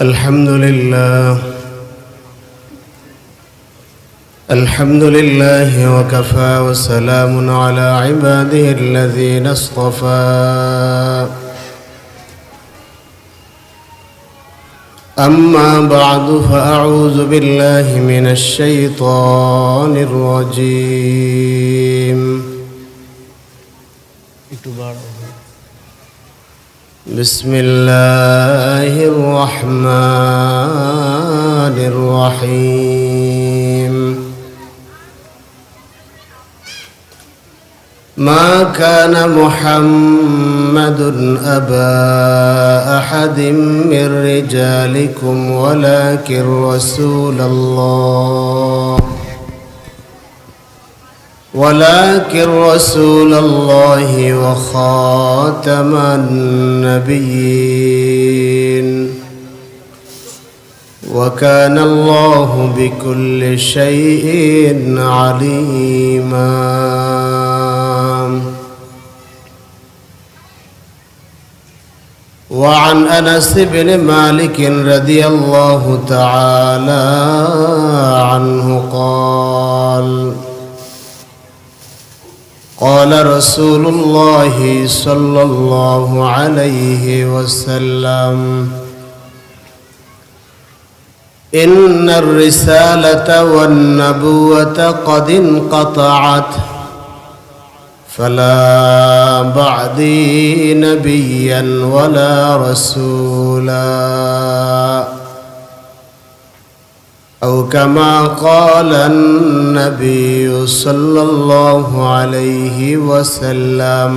الحمد لله وكفى وسلام على عباده الذين اصطفى أما بعد فأعوذ بالله من الشيطان الرجيم بسم الله الرحمن الرحيم ما كان محمد أبا أحد من رجالكم ولكن رسول الله وخاتم النبيين وكان الله بكل شيء عليما وعن أنس بن مالك رضي الله تعالى عنه قال رسول الله صلى الله عليه وسلم إن الرسالة والنبوة قد انقطعت فلا بعدي نبيا ولا رسولا أو كما قال النبي صلى الله عليه وسلم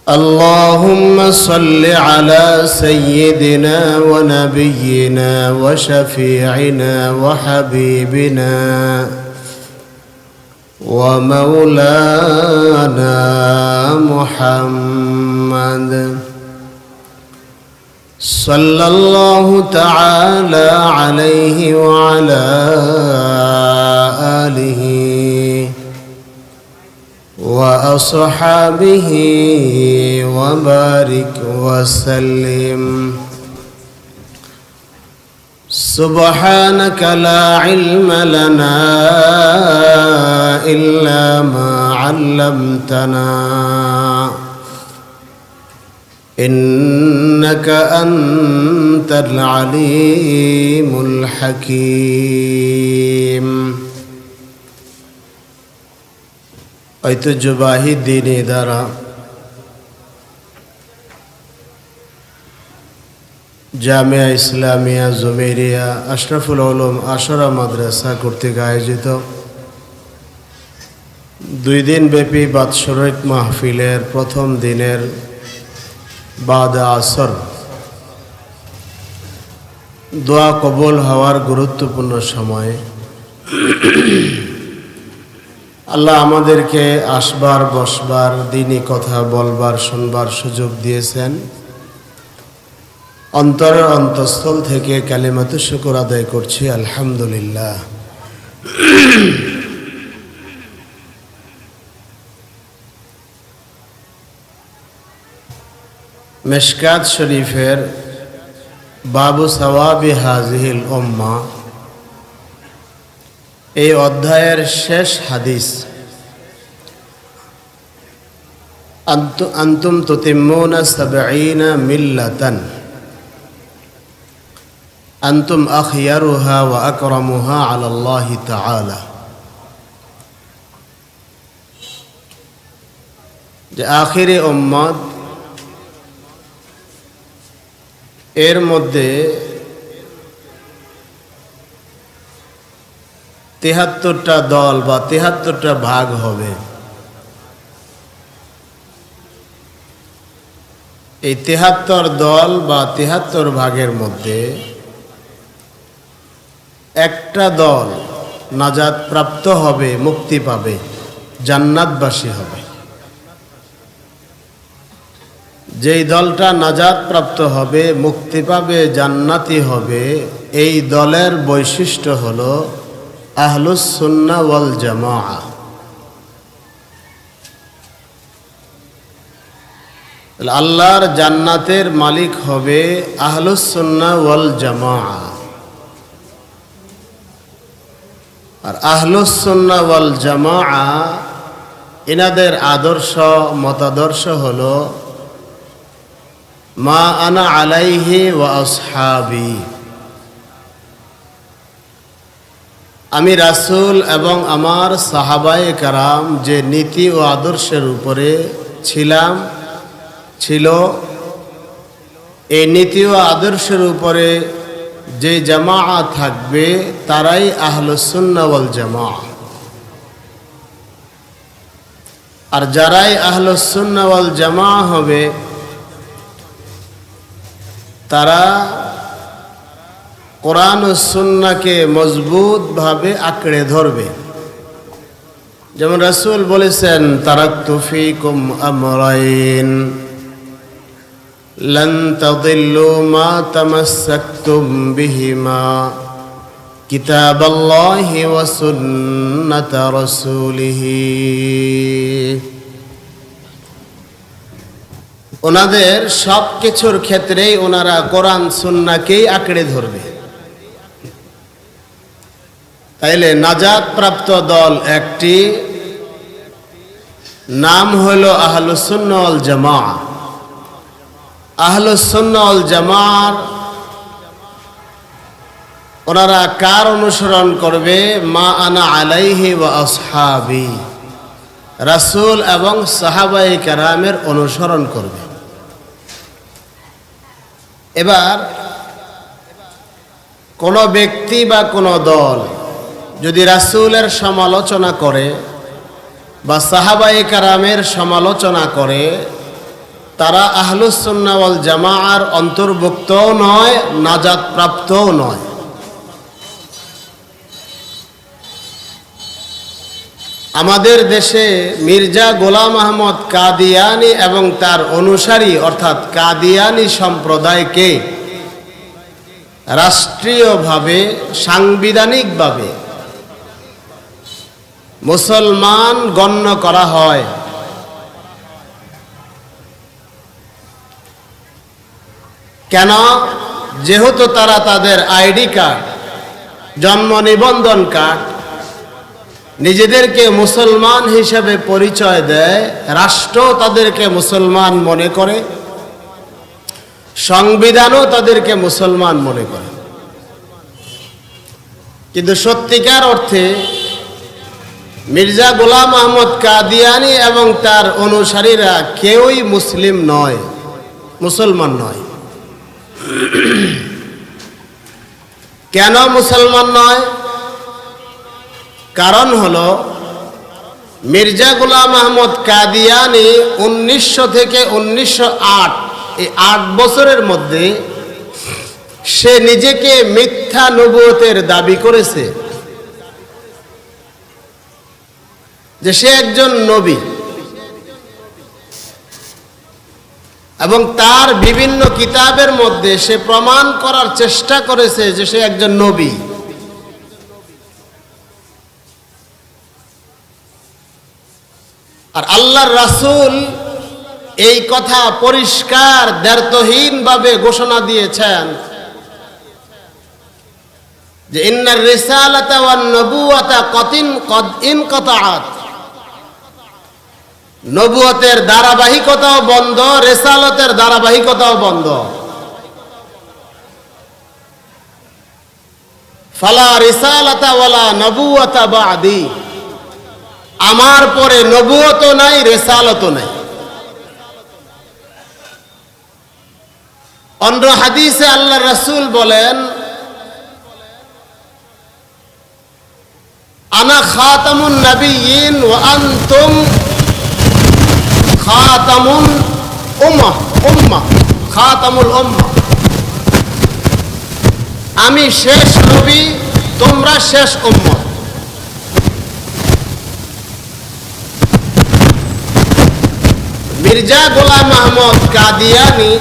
اللهم صل على سيدنا ونبينا وشفيعنا وحبيبنا ومولانا محمد صلى الله تعالى عليه وعلى آله وأصحابه وبارك وسلم سبحانك لا علم لنا إلا ما علمتنا إنك أنت العليم الحكيم ঐতিহ্যবাহী দ্বীনি দ্বারা জামিয়া ইসলামিয়া জুমেরিয়া আশরাফুল উলুম আশরা মাদ্রাসা কর্তৃক আয়োজিত 2 দিন ব্যাপী বাৎসরিক মাহফিলের প্রথম দিনের বাদে আসর দোয়া কবুল হওয়ার গুরুত্বপূর্ণ সময় আল্লাহ আমাদেরকে আসবার বসবার দ্বীনি কথা বলবার শুনবার সুযোগ দিয়েছেন। অন্তরের অন্তঃস্থল থেকে কালিমাতু শুকর আদায় করছি আলহামদুলিল্লাহ। মিশকাত শরীফের বাবু সাওয়াবি হাজিহিল উম্মাহ এই অধ্যায়ের শেষ হাদিস আনতুম তুতিম্মুনা সাবঈনা মিল্লাতান আনতুম আখয়ারুহা ওয়া আকরামুহা আলাল্লাহি তাআলা। যে আখিরি উম্মত, এর মধ্যে 73টা দল বা 73টা ভাগ হবে। এই 73 দল বা 73 ভাগের মধ্যে একটা দল নাজাত প্রাপ্ত হবে, মুক্তি পাবে, জান্নাতবাসী হবে। যেই দলটা নাজাত প্রাপ্ত হবে, মুক্তি পাবে, জান্নাতি হবে, এই দলের বৈশিষ্ট্য হলো আহলুস সুন্নাহ ওয়াল জামাআহ। আল্লাহর জান্নাতের মালিক হবে আহলুস সুন্নাহ ওয়াল জামাআহ। আর আহলুস সুন্নাহ ওয়াল জামাআহ এনাদের আদর্শ মতাদর্শ হলো মা আনা আলাইহি ওয়া আসহাবি। আমি রাসূল এবং আমার সাহাবায়ে কেরাম যে নীতি ও আদর্শের উপরে ছিল, এই নীতি ও আদর্শের উপরে যে জামাআত থাকবে তারাই আহলুস সুন্নাহ ওয়াল জামাআহ। আর যারাই আহলুস সুন্নাহ ওয়াল জামাআহ হবে তারা কোরআন ও সুন্নাহকে মজবুত ভাবে আঁকড়ে ধরবে। যেমন রাসূল বলেছেন, তারাকতু ফীকুম আমরাইন লান তাদিল্লু মা তামাসসাকতুম বিহিমা কিতাবাল্লাহি ওয়া সুন্নাতা রাসূলিহি। ওনাদের সব কিছুর ক্ষেত্রেই ওনারা কোরআন সুন্নাহকেই আঁকড়ে ধরবে। তাইলে নাজাত প্রাপ্ত দল একটি, নাম হলো আহলুস সুন্নাহ ওয়াল জামাআহ। আহলুস সুন্নাহ ওয়াল জামাআহ ওনারা কার অনুসরণ করবে? মা আনা আলাইহি ওয়া আসহাবি, রাসূল এবং সাহাবায়ে কেরামের অনুসরণ করবে। এবার কোন ব্যক্তি বা কোন দল যদি রাসূলের সমালোচনা করে বা সাহাবায়ে কেরামের সমালোচনা করে, তারা আহলুস সুন্নাহ ওয়াল জামাআর অন্তর্ভুক্তও নয়, নাজাত প্রাপ্তও নয়। আমাদের দেশে মির্জা গোলাম আহমদ কাদিয়ানী এবং তার অনুসারী অর্থাৎ কাদিয়ানী সম্প্রদায়কে রাষ্ট্রীয়ভাবে সাংবিধানিকভাবে মুসলমান গণ্য করা হয়। কেন? যেহেতু তারা তাদের আইডি কার্ড, জন্ম নিবন্ধন কার্ড নিজেদেরকে মুসলমান হিসেবে পরিচয় দেয়, রাষ্ট্র তাদেরকে মুসলমান মনে করে, সংবিধানও তাদেরকে মুসলমান মনে করে। কিন্তু সত্যিকার অর্থে মির্জা গোলাম আহমদ কাদিয়ানী এবং তার অনুসারীরা কেউই মুসলিম নয়, মুসলমান নয়। কেন মুসলমান নয়? কারণ হলো মির্জা গোলাম আহমদ কাদিয়ানী 1900 থেকে 1908 এই 8 বছরের মধ্যে সে নিজেকে মিথ্যা নবুয়তের দাবি করেছে যে সে একজন নবী, এবং তার বিভিন্ন কিতাবের মধ্যে সে প্রমাণ করার চেষ্টা করেছে যে সে একজন নবী। আর আল্লাহর রাসূল এই কথা পরিষ্কার দ্ব্যর্থহীনভাবে ঘোষণা দিয়েছেন যে ইন্নার রিসালাতা ওয়ান নবুওয়াতা কদ ইনকাতাআত। নবুয়তের ধারাবাহিকতাও বন্ধ, রিসালাতের ধারাবাহিকতাও বন্ধ। ফালা রিসালাতা ওয়ালা নবুওয়াতা বাদি, আমার পরে নবুয়তও নাই, রিসালাতও নাই। অন্য হাদিসে আল্লাহর রাসূল বলেন, আনা খাতামুন নবিয়্যিন ওয়া আনতুম খাতামুল উম্মাহ, খাতামুল উম্মাহ। আমি শেষ নবী, তোমরা শেষ উম্মত। মির্জা গোলাম আহমদ কাদিয়ানী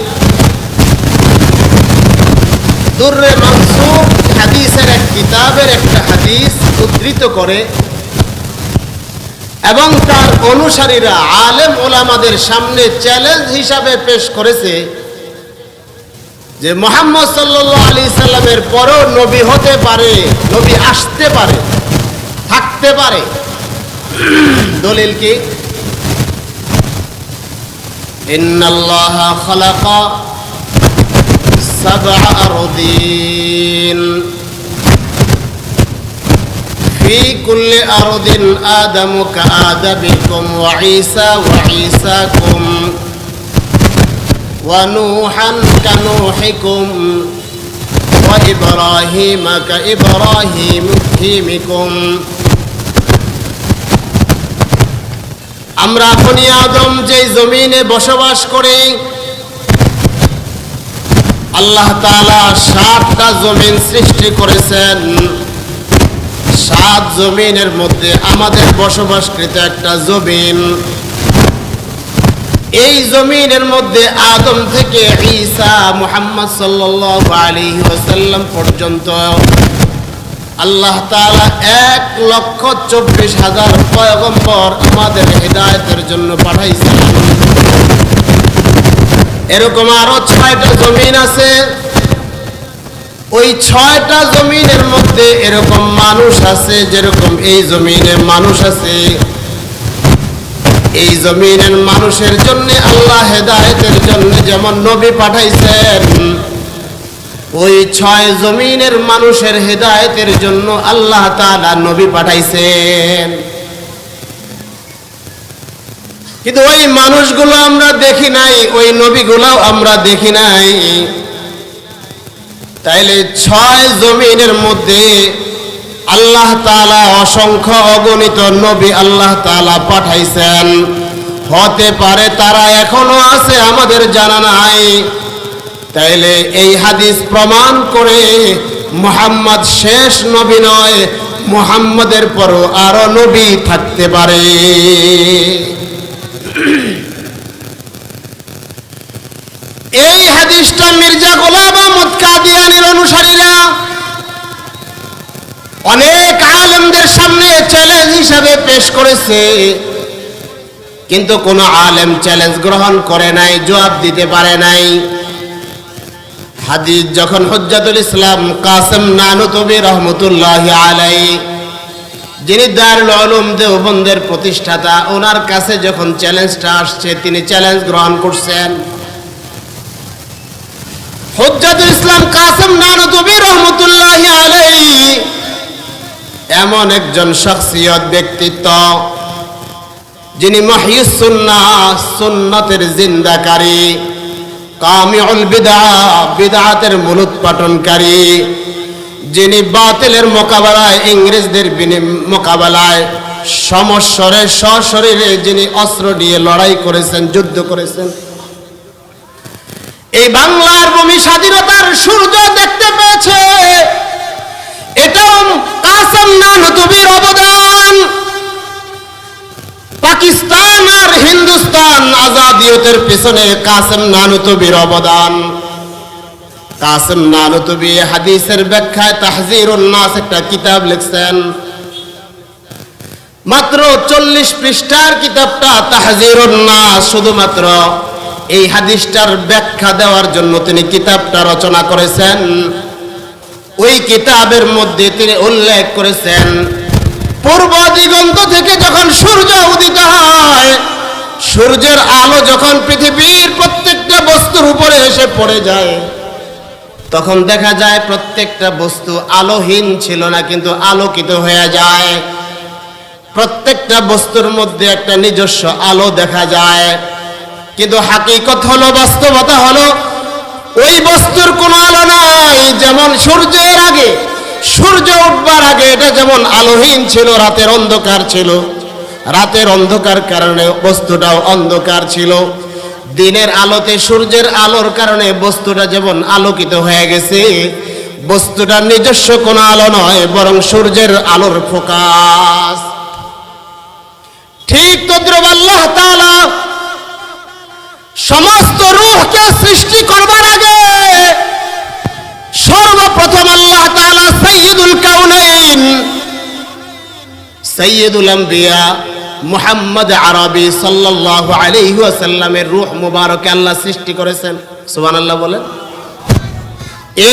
দুররে মানসুর হাদিসের এক কিতাবের একটা হাদিস উদ্ধৃত করে এবং তার অনুসারীরা আলেম ওলামাদের সামনে চ্যালেঞ্জ হিসাবে পেশ করেছে যে মুহাম্মদ সাল্লাল্লাহু আলাইহি সাল্লামের পরও নবী হতে পারে, নবী আসতে পারে, থাকতে পারে। দলিল কি? ইন্নাল্লাহা খালাকা সাবআ আরদিন ফি কুল্লি আরদিন আদামু কাআদাবিকুম ওয়া ঈসা ওয়া ঈসাকুম ওয়া নূহান কানূহিকুম ওয়া ইব্রাহিমা কাইব্রাহিমিকুম। আমরা বনি আদম যে জমিনে বসবাস করি, আল্লাহ তাআলা 7টা জমিন সৃষ্টি করেছেন। 7 জমিনের মধ্যে আমাদের বসবাসকৃত একটা জমিন। এই জমিনের মধ্যে আদম থেকে ঈসা মুহাম্মদ সাল্লাল্লাহু আলাইহি ওয়াসাল্লাম পর্যন্ত আল্লাহ তাআলা 1,24,000 পয়গম্বর আমাদের হিদায়াতের জন্য পাঠাইছেন। এরকম আরো 6টা জমিন আছে। ওই 6টা জমিনের মধ্যে এরকম মানুষ আছে, যেরকম এই জমিনে মানুষ আছে। এই জমিনের মানুষের জন্য আল্লাহ হেদায়েতের জন্য যেমন নবী পাঠাইছেন, ওই 6 জমিনের মানুষের হেদায়েতের জন্য আল্লাহ তাআলা নবী পাঠাইছেন। কিন্তু ওই মানুষগুলো আমরা দেখি নাই, ওই নবীগুলোও আমরা দেখি নাই। তাইলে 6 জমিনের মধ্যে আল্লাহ তাআলা অসংখ্য অগণিত নবী আল্লাহ তাআলা পাঠাইছেন। হতে পারে তারা এখনো আছে, আমাদের জানা নাই। তাইলে এই হাদিস প্রমাণ করে মুহাম্মদ শেষ নবী নয়, মুহাম্মদের পরও আরো নবী থাকতে পারে। এই হাদিসটা মির্জা গোলাম আহমদ কাদিয়ানীর অনুসারীরা অনেক আলেমদের সামনে চ্যালেঞ্জ হিসাবে পেশ করেছে, কিন্তু কোন আলেম চ্যালেঞ্জ গ্রহণ করে নাই, জবাব দিতে পারে নাই। হাদিস যখন হুজ্জাতুল ইসলাম কাসেম নানুতুবি রহমতুল্লাহি আলাইহি, যিনি দারুল উলুম দেওবন্দের প্রতিষ্ঠাতা, ওনার কাছে যখন চ্যালেঞ্জটা আসছে, তিনি চ্যালেঞ্জ গ্রহণ করছেন। হুজ্জাতুল ইসলাম কাসেম নানুতুবি রহমতুল্লাহি আলাইহি এমন একজন শখসিয়ত, ব্যক্তিত্ব, যিনি মাহয়ুস সুন্নাহ, সুন্নতের জিন্দাকারী, কামিউল বিদআহ, বিদআতের মূলোৎপাটনকারী, যিনি বাতিলের মোকাবেলায়, ইংরেজদের মোকাবেলায় সমস্বরে সশরীরে যিনি অস্ত্র নিয়ে লড়াই করেছেন, যুদ্ধ করেছেন। এই বাংলার ভূমি স্বাধীনতার সূর্য দেখতে পেয়েছে, এটাও কাসেম নানুতুবির অবদান। পাকিস্তান আর হিন্দুস্তান আজাদিয়তের পিছনে কাসেম নানুতুবির অবদান। কাসেম নানুতুবি হাদিসের ব্যাখ্যায় তাহযীরুন নাস একটা কিতাব লিখছেন। মাত্র 40 পৃষ্ঠার কিতাবটা তাহযীরুন নাস, শুধুমাত্র এই হাদিসটার ব্যাখ্যা দেওয়ার জন্য তিনি কিতাবটা রচনা করেছেন। ওই কিতাবের মধ্যে তিনি উল্লেখ করেছেন, পূর্ব দিগন্ত থেকে যখন সূর্য উদিত হয়, সূর্যের আলো যখন পৃথিবীর প্রত্যেকটা বস্তুর উপরে এসে পড়ে যায়, তখন দেখা যায় প্রত্যেকটা বস্তু আলোহীন ছিল না, কিন্তু আলোকিত হয়ে যায়। প্রত্যেকটা বস্তুর মধ্যে একটা নিজস্ব আলো দেখা যায়। কিন্তু হাকিকত হলো, বাস্তবতা হলো, ওই বস্তুর কোনো আলো নাই। যেমন সূর্যের আগে, সূর্য উঠবার আগে এটা যেমন আলোহীন ছিল, রাতের অন্ধকার ছিল, রাতের অন্ধকার কারণে বস্তুটাও অন্ধকার ছিল। দিনের আলোতে, সূর্যের আলোর কারণে বস্তুটা যেমন আলোকিত হয়ে গেছে, বস্তুটার নিজস্ব কোনো আলো নয়, বরং সূর্যের আলোর ফোকাস। ঠিক তদ্রুপ আল্লাহ তাআলা সমস্ত রূহকে সৃষ্টি করবার আগে সর্বপ্রথম আল্লাহ তাআলা সাইয়্যিদুল কাউনাইন, সাইয়্যিদুল আম্বিয়া, মুহাম্মদ আরবি সাল্লাল্লাহু আলাইহি ওয়াসাল্লামের রূহ মুবারক আল্লাহ সৃষ্টি করেছেন। সুবহানাল্লাহ বলেন।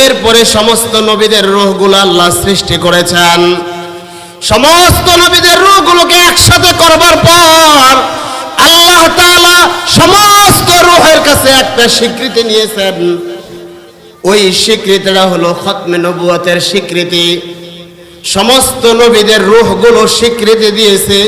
এরপরে সমস্ত নবীদের রূহগুলো আল্লাহ সৃষ্টি করেছেন। সমস্ত নবীদের রূহগুলোকে একসাথে করবার পর আল্লাহ তাআলা সমস্ত রূহের কাছে একটা স্বীকৃতি নিয়েছেন। ওই স্বীকৃতিটা হলো খতমে নবুয়তের স্বীকৃতি। সমস্ত নবীদের রূহগুলো স্বীকৃতি দিয়েছে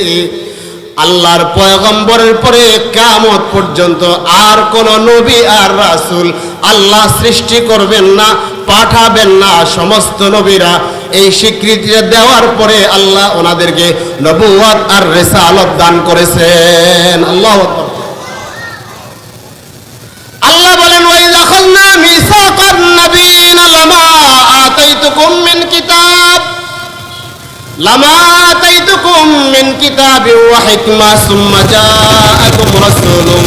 আল্লাহর পয়গম্বরের পরে কিয়ামত পর্যন্ত আর কোন নবী আর রাসূল আল্লাহ সৃষ্টি করবেন না, পাঠাবেন না। সমস্ত নবীরা এই স্বীকৃতিটা দেওয়ার পরে আল্লাহ ওনাদেরকে নবুয়ত আর রিসালাত দান করেছেন। আল্লাহু আকবার। আল্লাহ বলেন ওয়াইযা আখাযনা মিসাকান নাবিয়িনা লামা আতাইতুকুম মিন কিতাব মিন কিতাবিন ওয়া হিকমা সুম্মা জাআকুম রাসূলুম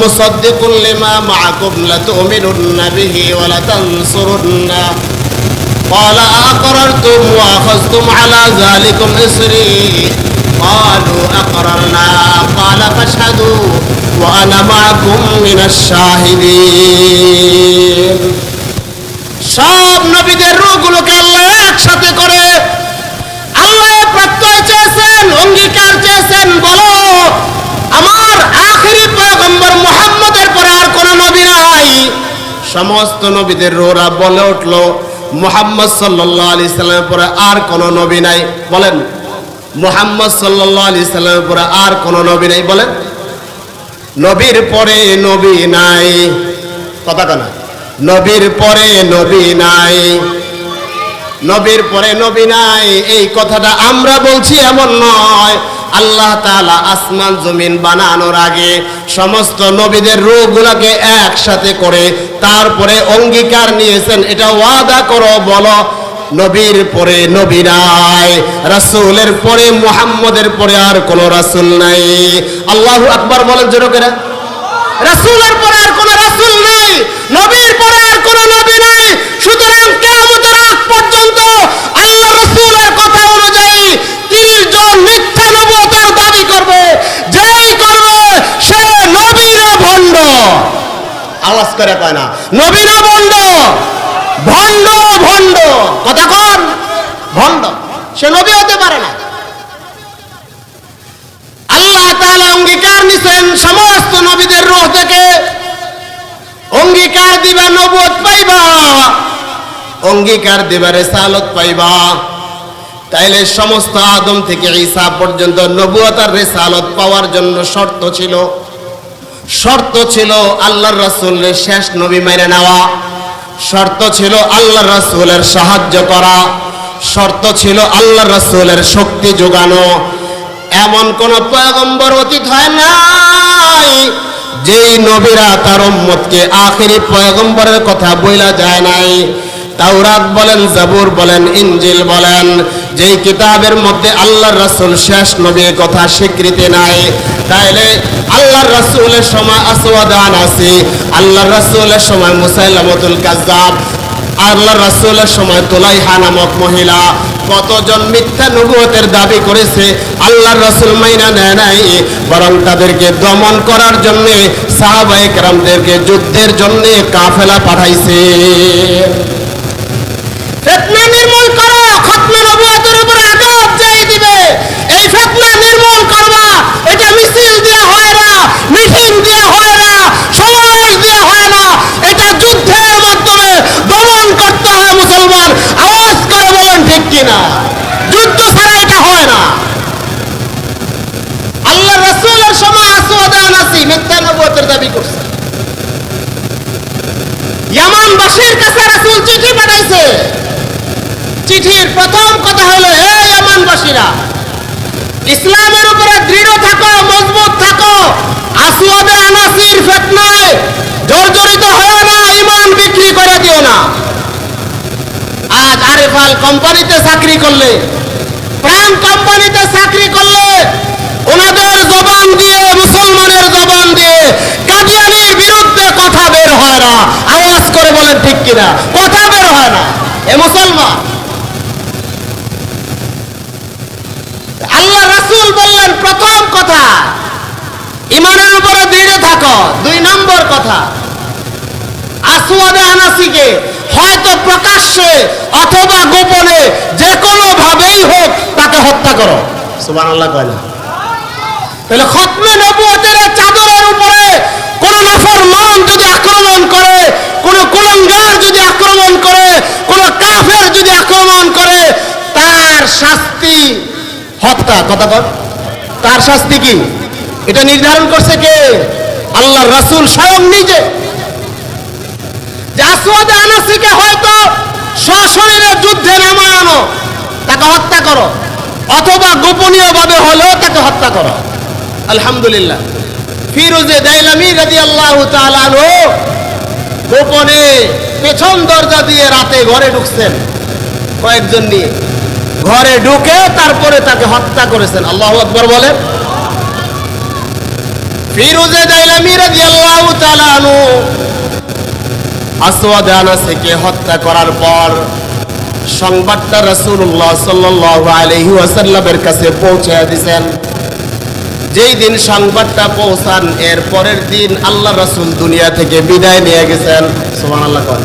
মুসাদ্দিকুন লিমা মাআকুম লাতু'মিনুন্না বিহি ওয়া লাতানসুরুন্না ক্বালা আ'আকরারতুম ওয়া আখাযতুম আলা যালিকুম ইসরি ক্বালু আ'আকরারনা ক্বালা ফাশহাদু ওয়া আনা মা'আকুম মিনাশ শাহিদিন। সব নবীদের রূহগুলোকে আল্লাহ একসাথে করে আল্লাহ প্রত্যয় চেয়েছেন, অঙ্গীকার চেয়েছেন, বলো আমার আখেরি পয়গম্বর মুহাম্মদের পরে আর কোন নবী নাই। সমস্ত নবীদের রূহরা বলে উঠল মুহাম্মদ সাল্লাল্লাহু আলাইহি সাল্লামের পরে আর কোন নবী নাই। বলেন মুহাম্মদ সাল্লাল্লাহু আলাইহি সাল্লামের পরে আর কোন নবী নাই। বলেন নবীর পরে নবী নাই। কথা কেন? নবীর পরে নবী নাই, নবীর পরে নবী নাই। এই কথাটা আমরা বলছি এমন নয়। আল্লাহ তাআলা আসমান জমিন বানানোর আগে সমস্ত নবীদের রূহগুলোকে একসাথে করে তারপরে অঙ্গীকার নিয়েছেন, এটা ওয়াদা করো, বলো নবীর পরে নবী নাই, রাসূলের পরে মুহাম্মদের পরে আর কোন রাসূল নাই। আল্লাহু আকবার বলেন জোরে করে। রাসূলের পরে আর কোন রাসূল নেই, নবীর পরে আর কোন নবী নেই। সুতরাং কিয়ামতের আগ পর্যন্ত আল্লাহ রাসূলের কথা অনুযায়ী 30 জন মিথ্যা নবুয়তের দাবি করবে। যেই করবে সে নবীরও ভণ্ড। আওয়াজ করে কয় না, নবীরও ভণ্ড, ভণ্ড ভণ্ড। কথা কোন? ভণ্ড। সে নবী হতে পারে না। আল্লাহ তাআলা অঙ্গীকার নিছেন সমস্ত নবীদের রূহ থেকে। অঙ্গীকার দিবা নবুয়ত পাইবা, অঙ্গীকার দিবা রিসালাত পাইবা। তাইলে সমস্ত আদম থেকে ঈসা পর্যন্ত নবুয়ত আর রিসালাত পাওয়ার জন্য শর্ত ছিল আল্লাহর রাসূলের শেষ নবী মেনে নেওয়া, শর্ত ছিল আল্লাহর রাসূলের সাহায্য করা, শর্ত ছিল আল্লাহর রাসূলের শক্তি যোগানো। এমন কোন পয়গম্বর অতীত হয় নাই যেই নবীরা তার উম্মতকে আখেরি পয়গম্বরের কথা বইলা যায় নাই। তাওরাত বলেন, জাবুর বলেন, ইনজিল বলেন, যেই কিতাবের মধ্যে আল্লাহর রাসূল শেষ নবীর কথা স্বীকৃতি নাই। তাইলে আল্লাহর রাসূলের সময় আসওয়াদ আনাসি, আল্লাহর রাসূলের সময় মুসাইলামাতুল কাজ্জাব, আল্লাহর রাসূলের সময় তুলাইহা নামক মহিলা কতজন মিথ্যা নবুয়তের দাবি করেছে। আল্লাহর রাসূল মাইনা নেয় নাই, বরং তাদেরকে দমন করার জন্য সাহাবায়ে কেরামদেরকে যুদ্ধের জন্য কাফেলা পাঠাইছে। ফিতনা নির্মূল করো, খতমে নবুয়তের উপর আঘাত যেই দিবে এই ফিতনা নির্মূল করবা। এটা মিছিল দিয়ে হয় না, মিটিং দিয়ে হয় না, সমাবেশ দিয়ে হয় না, এটা যুদ্ধের মাধ্যমে দমন করতে হয় মুসলমান। আওয়াজ করে বলেন ঠিক কিনা? যুদ্ধ ছাড়া এটা হয় না। আল্লাহ রাসূলের সময় আসওয়াদ আনাসি মিথ্যা নবুয়তের দাবি করছে। ইয়ামানবাসীর কাছে রাসূল চিঠি পাঠাইছে। চিঠির প্রথম কথা হলো, হে ইয়ামানবাসীরা, ইসলামের উপরে দৃঢ় থাকো, মজবুত থাকো। আসওয়াদে আনাসির ফিতনায় জর্জরিত হও না, ঈমান বিক্রি করে দিও না। আজ আরেফাল কোম্পানিতে চাকরি করলে, প্রাণ কোম্পানিতে চাকরি করলে ওনাদের জবান দিয়ে, মুসলমানের জবান দিয়ে কাদিয়ানীর বিরুদ্ধে কথা বের হয় না। আওয়াজ করে বলেন ঠিক কিনা? কথা বের হয় না। এ মুসলমান, আল্লাহর রাসূলের সময় আসওয়াদ আনাসি মিথ্যা নবুয়তের দাবি করছে। ইয়ামানবাসীর কাছে রাসূল চিঠি পাঠাইছে। চিঠির প্রথম কথা হলো, হে ইয়ামানবাসীরা, ইসলামের উপরে দৃঢ় থাকো, মজবুত থাকো। আসওয়াদে আনাসির ফিতনায় জর্জরিত হও না, ঈমান বিক্রি করে দিও না। আজ আরেফাল কোম্পানিতে চাকরি করলে, প্রাণ কোম্পানিতে চাকরি করলে ওনাদের জবান দিয়ে, মুসলমানের জবান দিয়ে কাদিয়ানীর বিরুদ্ধে কথা বের হয় না। আওয়াজ করে বলেন ঠিক কিনা? কথা বের হয় না। প্রথম কথা, ইমানের উপরে দৃঢ় থাকো। 2 নম্বর কথা, আসওয়াদে আনাসিকে হয়তো প্রকাশ্যে অথবা গোপনে যে কোনো ভাবেই হোক তাকে হত্যা করো। সুবহানাল্লাহ কয় না? তাহলে খতমে নবুয়তের চাদরের উপরে কোন নাফরমান যদি আক্রমণ করে, কোন কুলাঙ্গার যদি আক্রমণ করে, কোন কাফের যদি আক্রমণ করে, তার শাস্তি হত্যা। কথা বল, তার শাস্তি কি? এটা নির্ধারণ করছে কে? আল্লাহর রাসূল স্বয়ং নিজে। যে আসওয়াদে আনাসিকে হয়তো সশরীরে যুদ্ধে নামানো, তাকে হত্যা করো, অথবা গোপনীয়ভাবে হলেও তাকে হত্যা করো। আলহামদুলিল্লাহ, ফিরোজে দাইলামি রাদিয়াল্লাহু তাআলা আনহু গোপনে পেছন দরজা দিয়ে রাতে ঘরে ঢুকছেন কয়েকজন নিয়ে, ঘরে ঢুকে তারপরে তাকে হত্যা করেছেন। আল্লাহু আকবার বলেন। ফিরোজে দাইলামি রাদিয়াল্লাহু তাআলা আনহু আসওয়াদে আনাসিকে হত্যা করার পর সংবাদটা রাসূলুল্লাহ সাল্লাল্লাহু আলাইহি ওয়াসাল্লামের কাছে পৌঁছে দিয়েছেন। যেই দিন সংবাদটা পৌঁছান, এর পরের দিন আল্লাহ রাসূল দুনিয়া থেকে বিদায় নিয়ে গেছেন। সুবহানাল্লাহ কয়।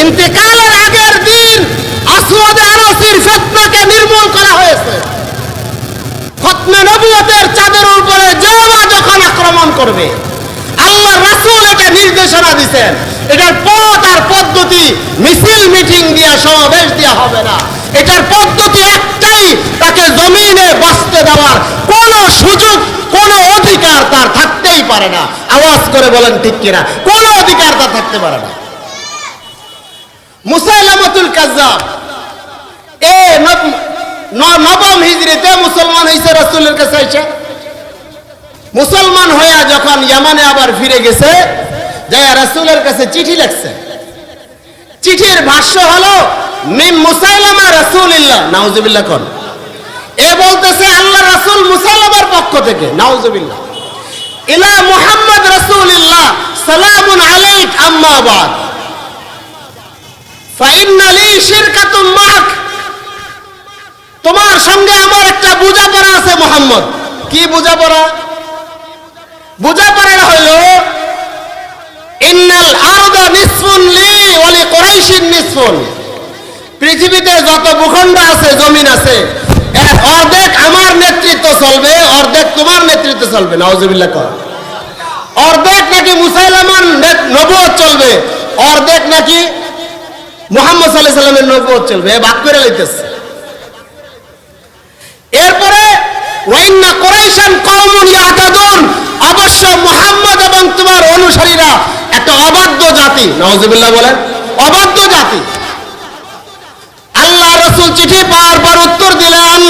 ইন্তেকালের আগের দিন আসওয়াদে আনাসির ফিতনাকে নির্মূল করা হয়েছে। খতমে নবুয়তের চাদরের উপরে যারা যখন আক্রমণ করবে, আল্লাহ রাসূল এটা নির্দেশনা দিয়েছেন। এটার পথ আর পদ্ধতি মিছিল মিটিং দিয়া সমাবেশ দিয়া হবে না। এটার পদ্ধতি একটাই, তাকে জমিনে বসতে দেওয়ার কোন সুযোগ, কোন অধিকার তার থাকতেই পারে না। আওয়াজ করে বলেন ঠিক কিনা? কোন অধিকার তার থাকতে পারে না। মুসাইলামাতুল কাজ্জাব নবম হিজরিতে মুসলমান হয়েছে, রাসূলের কাছে আইসা মুসলমান হইয়া যখন ইয়ামানে আবার ফিরে গেছে, যাইয়া রাসূলের কাছে চিঠি লিখছে। চিঠির ভাষ্য হলো মিন মুসাইলামা রাসূলিল্লাহ, নাউজুবিল্লাহ কোন। এ বলতেছে আল্লাহ রাসূল মুসাইলামার পক্ষ থেকে, নাউজুবিল্লাহ, ইলা মুহাম্মদ রাসূলিল্লাহ সালামুন আলাইক আম্মা বাদ ফাইন্না লি শিরকাতুম মাক। তোমার সঙ্গে আমার একটা বোঝাপড়া আছে মুহাম্মদ। কি বোঝাপড়া? বোঝাপড়া হইল ইন্নাল আরদা নিসফুন লি ওয়া লি কুরাইশিন নিসফুন। পৃথিবীতে যত ভূখণ্ড আছে, জমিন আছে, এর অর্ধেক আমার নেতৃত্ব চলবে, অর্ধেক তোমার নেতৃত্ব চলবে। নাউজুবিল্লাহ কর। অর্ধেক নাকি মুসাইলামার নবুয়ত চলবে, অর্ধেক নাকি মুহাম্মদ সাল্লাল্লাহু আলাইহি সাল্লামের নবুয়ত চলবে। ভাগ করে লইতেছে। এরপরে ওয়াইন্না কুরাইশান কওমুন ইয়াতাদুন, অবশ্য মুহাম্মদ এবং তোমার অনুসারীরা একটা অবাধ্য জাতি। নাউজুবিল্লাহ বলেন, অবাধ্য জাতি। আল্লাহ রাসূল চিঠি পাওয়ার পর উত্তর দিলেন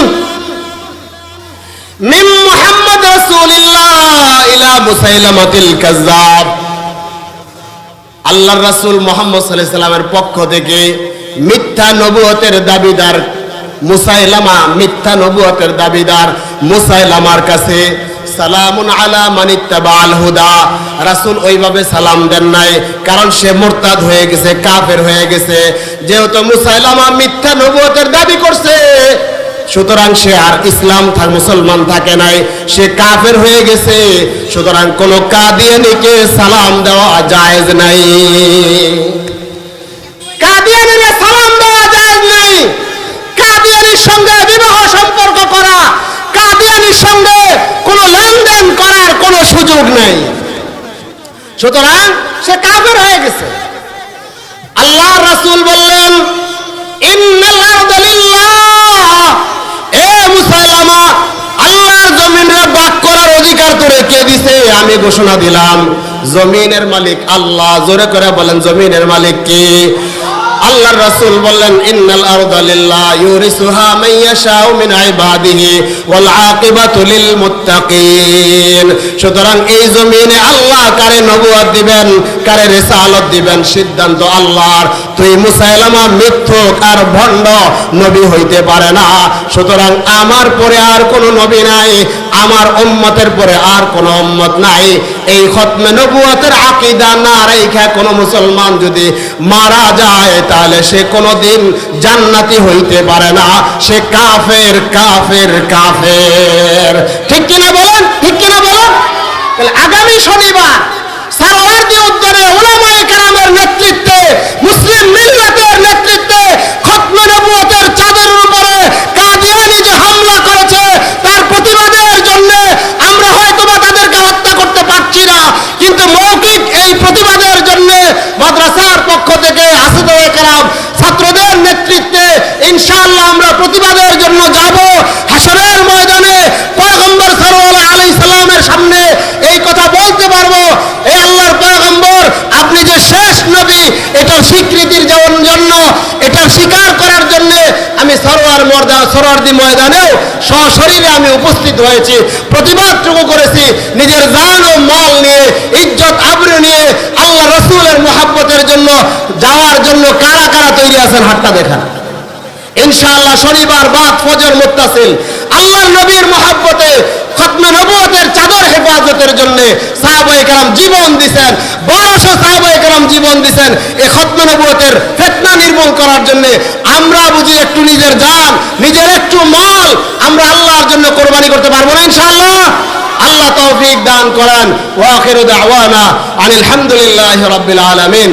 মিন মুহাম্মদ রাসূলিল্লাহ ইলা মুসাইলামাতিল কাজ্জাব। আল্লাহর রাসূল মুহাম্মদ সাল্লাল্লাহু আলাইহি সাল্লামের পক্ষ থেকে মিথ্যা নবুয়তের দাবিদার মুসাইলামা, মিথ্যা নবুয়তের দাবিদার মুসাইলামার কাছে সালামুন আলা মান ইত্তাবাল হুদা। রাসূল ওইভাবে সালাম দেন নাই, কারণ সে মুরতাদ হয়ে গেছে, কাফের হয়ে গেছে। যেহেতু মুসাইলামা মিথ্যা নবুয়তের দাবি করছে, সুতরাং সে আর ইসলাম মুসলমান থাকে নাই, সে কাফের হয়ে গেছে। সুতরাং কোন কাদিয়ানীকে সালাম দেওয়া জায়েজ নাই। কাদিয়ানীকে সালাম দেওয়া জায়েজ নাই। কাদিয়ানীর সঙ্গে বিবাহ সম্পর্ক করা, কাদিয়ানীর সঙ্গে কোনো লেনদেন করার কোনো সুযোগ নেই। সুতরাং সে কাফের হয়ে গেছে। আল্লাহর রাসূল বললেন ইন্নাল আরদা লিল্লাহ, এ মুসাইলামা, আল্লাহর জমিনে ভাগ করার অধিকার তোরে কে দিছে? আমি ঘোষণা দিলাম, জমিনের মালিক আল্লাহ। জোরে করে বলেন, জমিনের মালিক কে? আল্লাহর রাসূল বললেন ইন্নাল আরদা লিল্লাহ ইউরিসুহা মান ইয়াশাউ মিন ইবাদিহি ওয়াল আকিবাতু লিল মুত্তাকিন। সুতরাং এই জমিনে আল্লাহ কারে নবুয়ত দিবেন, কারে রিসালাত দিবেন, সিদ্ধান্ত আল্লাহর। তুই মুসাইলামা মিথ্যুক আর ভণ্ড, নবী হইতে পারে না। সুতরাং আমার পরে আর কোনো নবী নাই, আমার উম্মতের পরে আর কোনো উম্মত নাই। এই খতমে নবুয়তের আকীদা না রেখে কোনো মুসলমান যদি মারা যায় তাহলে সে কোনোদিন জান্নাতি হইতে পারে না, সে কাফের কাফের কাফের। ঠিক কিনা বলেন, ঠিক কিনা বলেন? তাহলে আগামী শনিবার সারওয়ার্দী উদ্যানে উলামায়ে কেরামের নেতৃত্বে, মুসলিম মিল্লাতের নেতৃত্বে খতমে নবুয়তের চাদরের উপরে কাদিয়ানী যে হামলা করেছে তার প্রতিবাদের জন্য আমরা হয়তোবা তাদেরকে হত্যা করতে পারছি না, কিন্তু মৌখিক এই প্রতিবাদের জন্য মাদ্রাসার পক্ষ থেকে হাফেজে কেরাম ছাত্রদের নেতৃত্বে ইনশাআল্লাহ আমরা প্রতিবাদের জন্য যাব। হাসরের ময়দানে পয়গম্বর সাল্লাল্লাহু আলাইহি সাল্লামের সামনে এই কথা বলতে পারবো, এ আল্লাহর পয়গম্বর আপনি যে শেষ নবী, এটা স্বীকৃতির জন্য, এটা স্বীকার করার জন্য আমি সরওয়ার্দী ময়দানেও সশরীরে আমি উপস্থিত হয়েছি, প্রতিবাদটুকু করেছি, নিজের জান ও মাল নিয়ে, ইজ্জত আবরু নিয়ে আল্লাহ রাসূলের মুহাব্বতের জন্য যাওয়ার জন্য কারা কারা তৈরি আছেন হাতটা দেখান। ইনশাআল্লাহ শনিবার বাদ ফজর মুত্তাসিল আল্লাহর নবীর মুহাব্বতে খতমে নবুয়তের চাদর হেফাজতের জন্য সাহাবায়ে কেরাম জীবন দিয়েছেন, বয়স্ক সাহাবায়ে কেরাম জীবন দিয়েছেন এই খতমে নবুয়তের ফিতনা নির্মূল করার জন্য। আমরা বুঝি একটু নিজের জান, নিজের একটু মাল আমরা আল্লাহর জন্য কোরবানি করতে পারবো না ইনশাআল্লাহ? আল্লাহ তৌফিক দান করেন। ওয়া আখিরু দাওয়ানা আনিল হামদুলিল্লাহি রাব্বিল আলামিন।